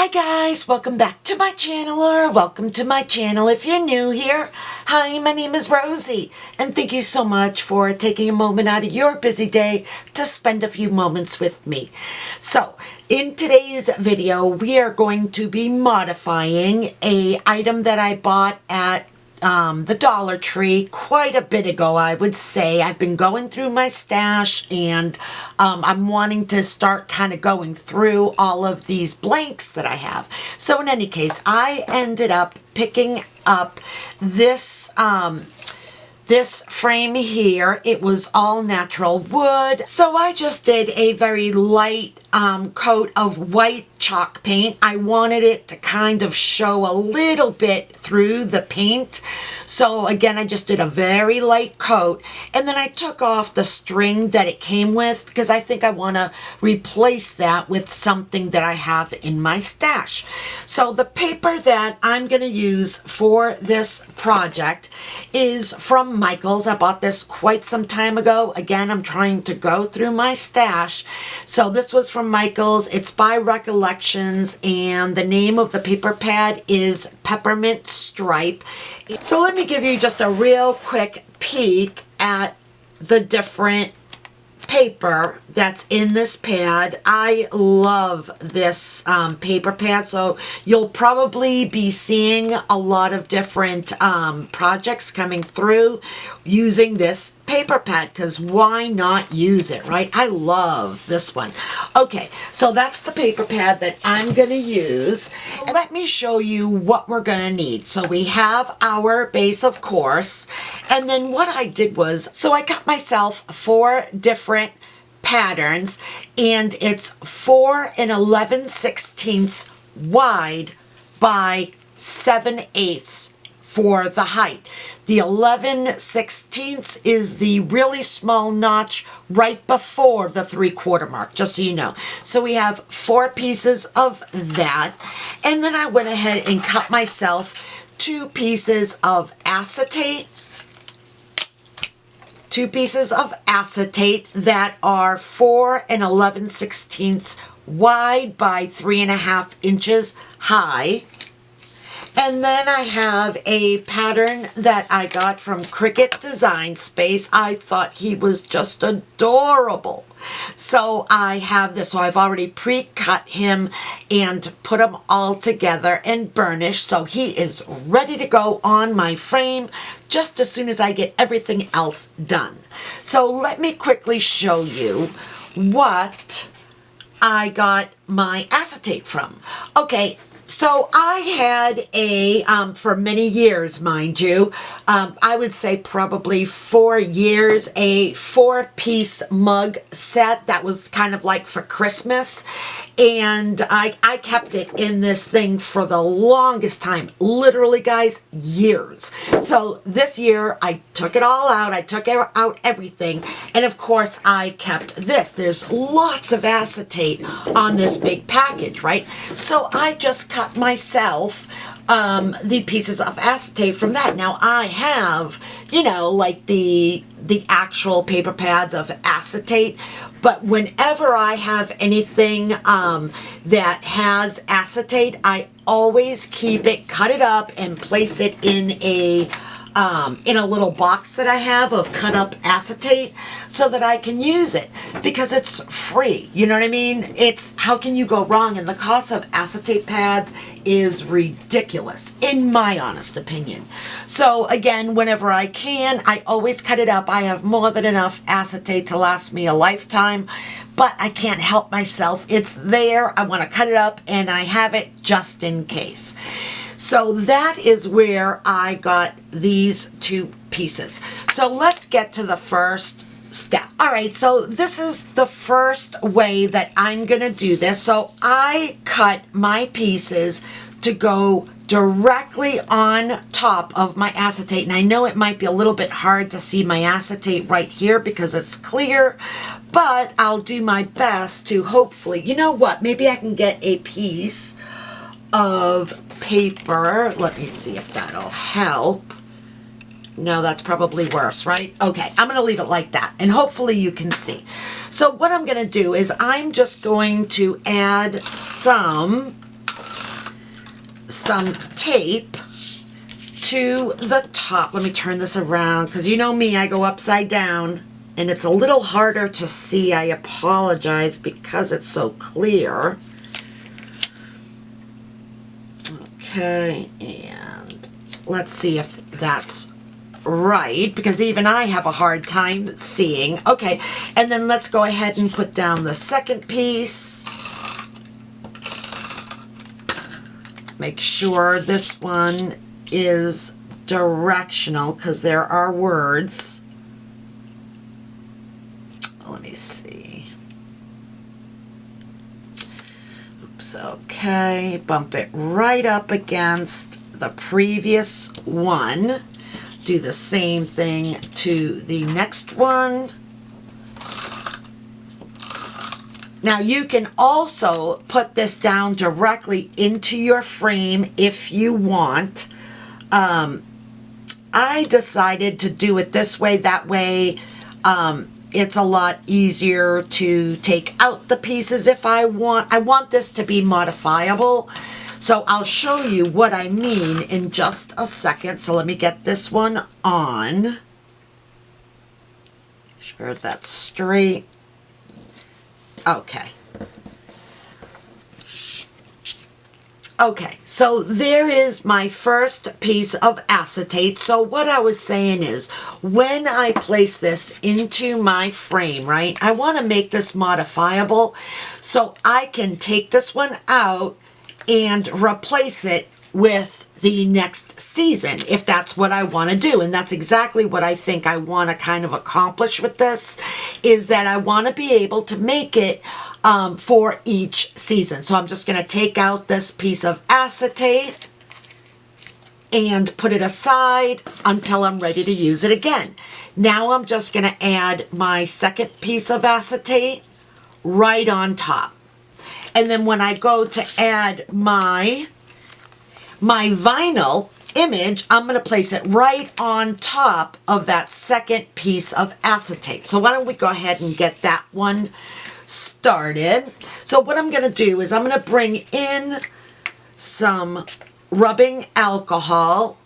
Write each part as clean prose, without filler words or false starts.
Hi guys, welcome back to my channel, or welcome to my channel if you're new here. Hi, my name is Rosie, and thank you so much for taking a moment out of your busy day to spend a few moments with me. So, in today's video, we are going to be modifying an item that I bought at the Dollar Tree quite a bit ago, I would say. I've been going through my stash and I'm wanting to start kind of going through all of these blanks that I have. So in any case, I ended up picking up this this frame here. It was all natural wood. So I just did a very light coat of white chalk paint. I wanted it to kind of show a little bit through the paint. So again, I just did a very light coat, and then I took off the string that it came with because I think I want to replace that with something that I have in my stash. So the paper that I'm going to use for this project is from Michaels. I bought this quite some time ago. Again, I'm trying to go through my stash. So this was from Michaels. It's by Recollections, and the name of the paper pad is Peppermint Stripe. So let me give you just a real quick peek at the different paper that's in this pad. I love this paper pad, so you'll probably be seeing a lot of different projects coming through using this paper pad, because why not use it, right? I love this one. Okay, so that's the paper pad that I'm going to use. Let me show you what we're going to need. So we have our base, of course, and then what I did was, so I cut myself 4 different patterns, and it's 4 11/16 wide by 7/8 for the height. The 11/16 is the really small notch right before the 3/4 mark, just so you know. So we have 4 pieces of that, and then I went ahead and cut myself 2 pieces of acetate. 2 pieces of acetate that are 4 11/16 wide by 3.5 inches high. And then I have a pattern that I got from Cricut Design Space. I thought he was just adorable. So I have this. So I've already pre-cut him and put them all together and burnished. So he is ready to go on my frame just as soon as I get everything else done. So let me quickly show you what I got my acetate from. Okay. So I had a, for many years, mind you, I would say probably 4 years, a 4-piece mug set that was kind of like for Christmas. And I kept it in this thing for the longest time, literally, guys, years. So this year I took it all out. I took out everything. And of course I kept this. There's lots of acetate on this big package, right? So I just cut myself the pieces of acetate from that. Now I have, you know, like the actual paper pads of acetate, but whenever I have anything that has acetate, I always keep it, cut it up, and place it in a little box that I have of cut up acetate so that I can use it, because it's free. You know what I mean? It's, how can you go wrong? And the cost of acetate pads is ridiculous, in my honest opinion. So again, whenever I can, I always cut it up. I have more than enough acetate to last me a lifetime, but I can't help myself. It's there. I want to cut it up, and I have it just in case. So that is where I got these 2 pieces. So let's get to the first step. All right, so this is the first way that I'm going to do this. So I cut my pieces to go directly on top of my acetate. And I know it might be a little bit hard to see my acetate right here because it's clear, but I'll do my best to hopefully, you know what, maybe I can get a piece of paper. Let me see if that'll help. No, that's probably worse, right? Okay, I'm going to leave it like that, and hopefully you can see. So what I'm going to do is I'm just going to add some some tape to the top. Let me turn this around because you know me, I go upside down and it's a little harder to see. I apologize because it's so clear. Okay, and let's see if that's right, because even I have a hard time seeing. Okay, and then let's go ahead and put down the second piece. Make sure this one is directional because there are words. Let me see. Oops, okay. Bump it right up against the previous one. Do the same thing to the next one. Now you can also put this down directly into your frame if you want. I decided to do it this way. That way it's a lot easier to take out the pieces if I want. I want this to be modifiable. So I'll show you what I mean in just a second. So let me get this one on. Make sure that's straight. Okay. Okay, so there is my first piece of acetate. So what I was saying is, when I place this into my frame, right, I want to make this modifiable so I can take this one out and replace it with the next season if that's what I want to do. And that's exactly what I think I want to kind of accomplish with this, is that I want to be able to make it for each season. So I'm just going to take out this piece of acetate and put it aside until I'm ready to use it again. Now I'm just going to add my second piece of acetate right on top. And then when I go to add my vinyl image, I'm going to place it right on top of that second piece of acetate. So why don't we go ahead and get that one started. So what I'm going to do is I'm going to bring in some rubbing alcohol,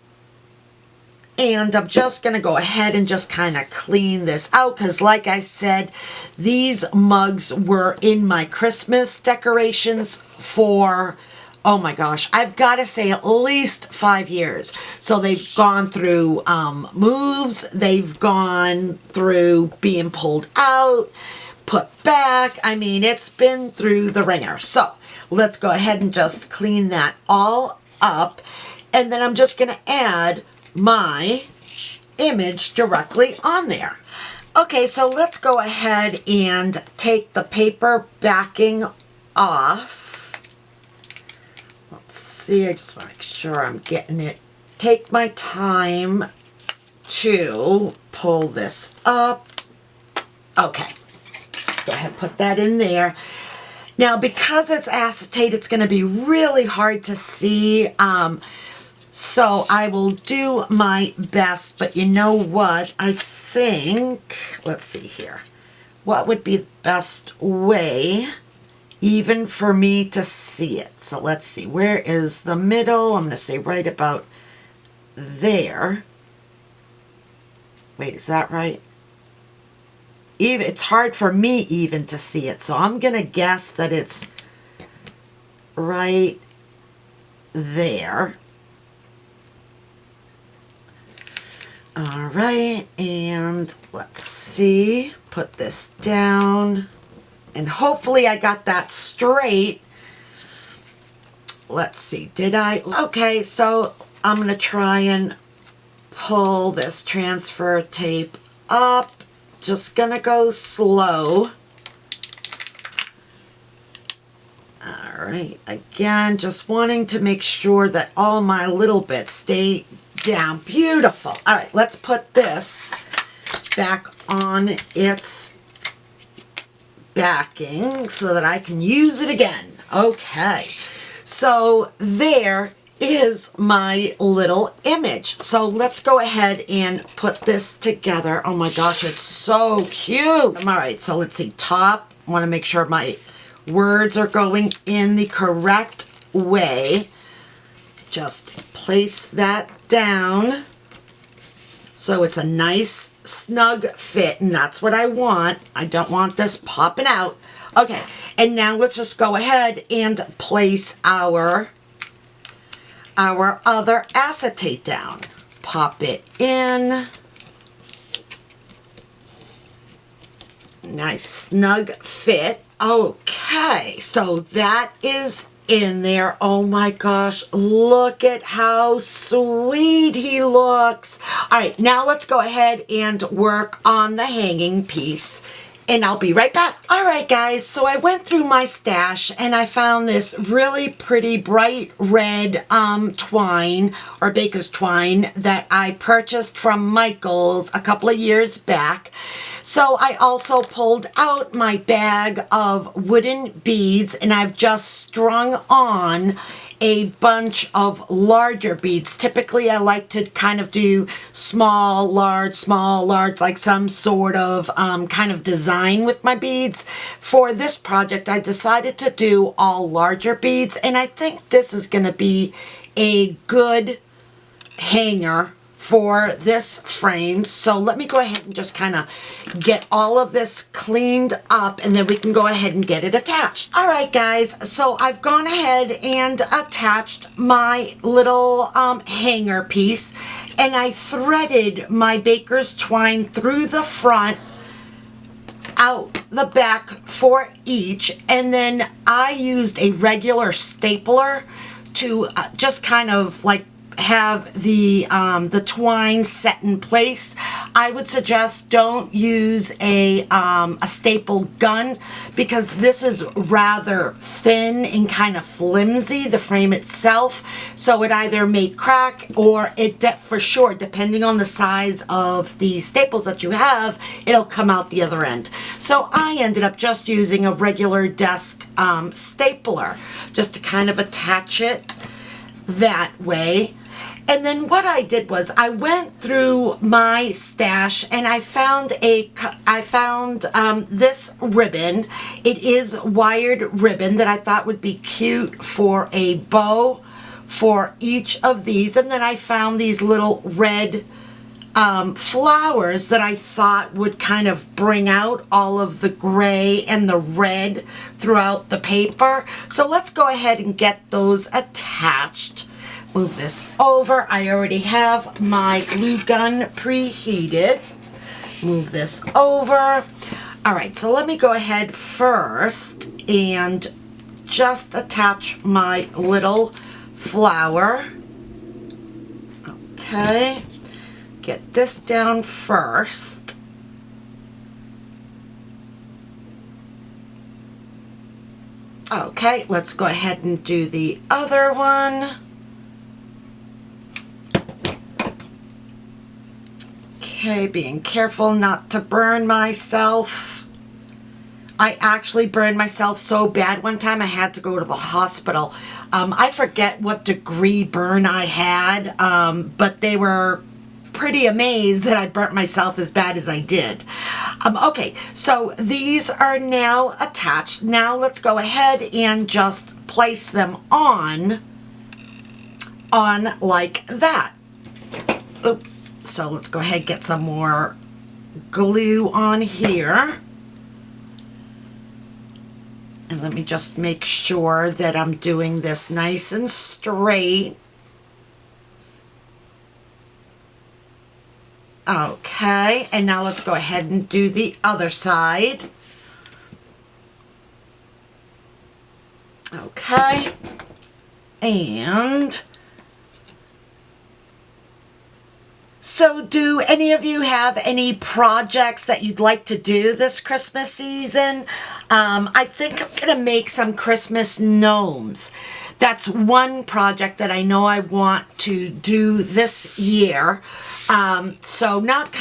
and I'm just going to go ahead and just kind of clean this out because, like I said, these mugs were in my Christmas decorations for, oh my gosh, I've got to say at least 5 years. So they've gone through moves, they've gone through being pulled out, put back. I mean, it's been through the ringer. So let's go ahead and just clean that all up. And then I'm just going to add my image directly on there. Okay, so let's go ahead and take the paper backing off. Let's see, I just want to make sure I'm getting it. Take my time to pull this up. Okay, let's go ahead and put that in there. Now, because it's acetate, it's going to be really hard to see. So I will do my best, but you know what? I think, let's see here. What would be the best way even for me to see it? So let's see. Where is the middle? I'm going to say right about there. Wait, is that right? It's hard for me even to see it. So I'm going to guess that it's right there. All right, and let's see, put this down, and hopefully I got that straight. Let's see, did I? Okay, so I'm going to try and pull this transfer tape up. Just going to go slow. All right, again, just wanting to make sure that all my little bits stay down. Beautiful. All right, let's put this back on its backing so that I can use it again. Okay, so there is my little image. So let's go ahead and put this together. Oh my gosh, it's so cute. All right, so let's see, top. I want to make sure my words are going in the correct way. just place that down so it's a nice snug fit, and that's what I want. I don't want this popping out. Okay, and now let's just go ahead and place our other acetate down. Pop it in. Nice snug fit. Okay, so that is in there. Oh my gosh, look at how sweet he looks. All right, now let's go ahead and work on the hanging piece, and I'll be right back. All right, guys, so I went through my stash and I found this really pretty bright red twine, or baker's twine, that I purchased from Michael's a couple of years back. So I also pulled out my bag of wooden beads, and I've just strung on a bunch of larger beads. Typically I like to kind of do small, large, like some sort of kind of design with my beads. For this project I decided to do all larger beads, and I think this is going to be a good hanger for this frame. So let me go ahead and just kind of get all of this cleaned up, and then we can go ahead and get it attached. All right, guys, so I've gone ahead and attached my little hanger piece, and I threaded my baker's twine through the front, out the back for each, and then I used a regular stapler to just kind of like have the twine set in place. I would suggest don't use a staple gun, because this is rather thin and kind of flimsy, the frame itself, so it either may crack or it for sure, depending on the size of the staples that you have, it'll come out the other end. So I ended up just using a regular desk stapler just to kind of attach it that way. And then what I did was I went through my stash and I found this ribbon. It is wired ribbon that I thought would be cute for a bow for each of these. And then I found these little red flowers that I thought would kind of bring out all of the gray and the red throughout the paper. So let's go ahead and get those attached. Move this over. I already have my glue gun preheated. Move this over. All right, so let me go ahead first and just attach my little flower. Okay, get this down first. Okay, let's go ahead and do the other one. Okay, being careful not to burn myself. I actually burned myself so bad one time I had to go to the hospital. I forget what degree burn I had, but they were pretty amazed that I burnt myself as bad as I did. Okay, so these are now attached. Now let's go ahead and just place them on like that. Oops. So let's go ahead and get some more glue on here. And let me just make sure that I'm doing this nice and straight. Okay, and now let's go ahead and do the other side. Okay, and so do any of you have any projects that you'd like to do this Christmas season? I think I'm going to make some Christmas gnomes. That's one project that I know I want to do this year. So not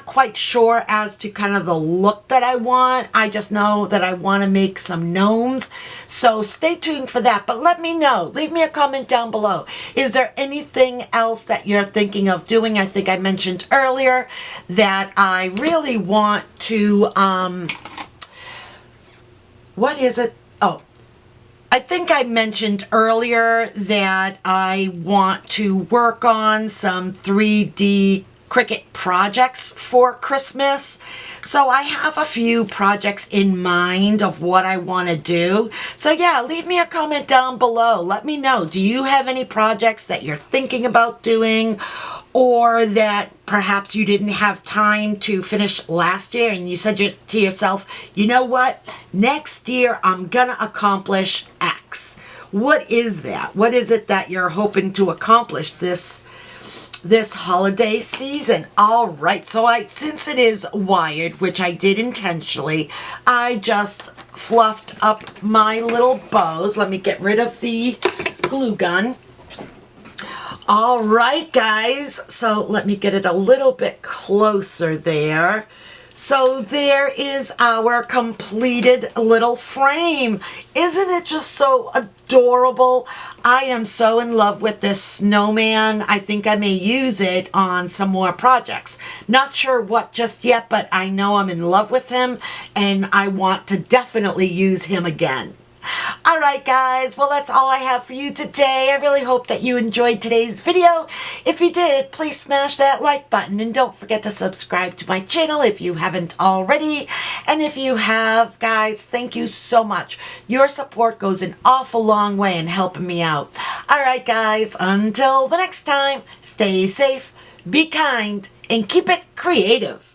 quite sure as to kind of the look that I want. I just know that I want to make some gnomes. So stay tuned for that. But let me know. Leave me a comment down below. Is there anything else that you're thinking of doing? I think I mentioned earlier that I really want to, what is it? Oh, I think I mentioned earlier that I want to work on some 3D Cricut projects for Christmas. So I have a few projects in mind of what I want to do. So yeah, leave me a comment down below. Let me know. Do you have any projects that you're thinking about doing, or that perhaps you didn't have time to finish last year and you said to yourself, you know what? Next year I'm gonna accomplish X. What is that? What is it that you're hoping to accomplish this holiday season? All right, so since it is wired, which I did intentionally, I just fluffed up my little bows. Let me get rid of the glue gun. All right, guys, so let me get it a little bit closer there. So there is our completed little frame. Isn't it just so adorable? I am so in love with this snowman. I think I may use it on some more projects. Not sure what just yet, but I know I'm in love with him and I want to definitely use him again. All right, guys, well, that's all I have for you today. I really hope that you enjoyed today's video. If you did, please smash that like button and don't forget to subscribe to my channel if you haven't already. And if you have, guys, thank you so much. Your support goes an awful long way in helping me out. All right, guys, until the next time, stay safe, be kind, and keep it creative.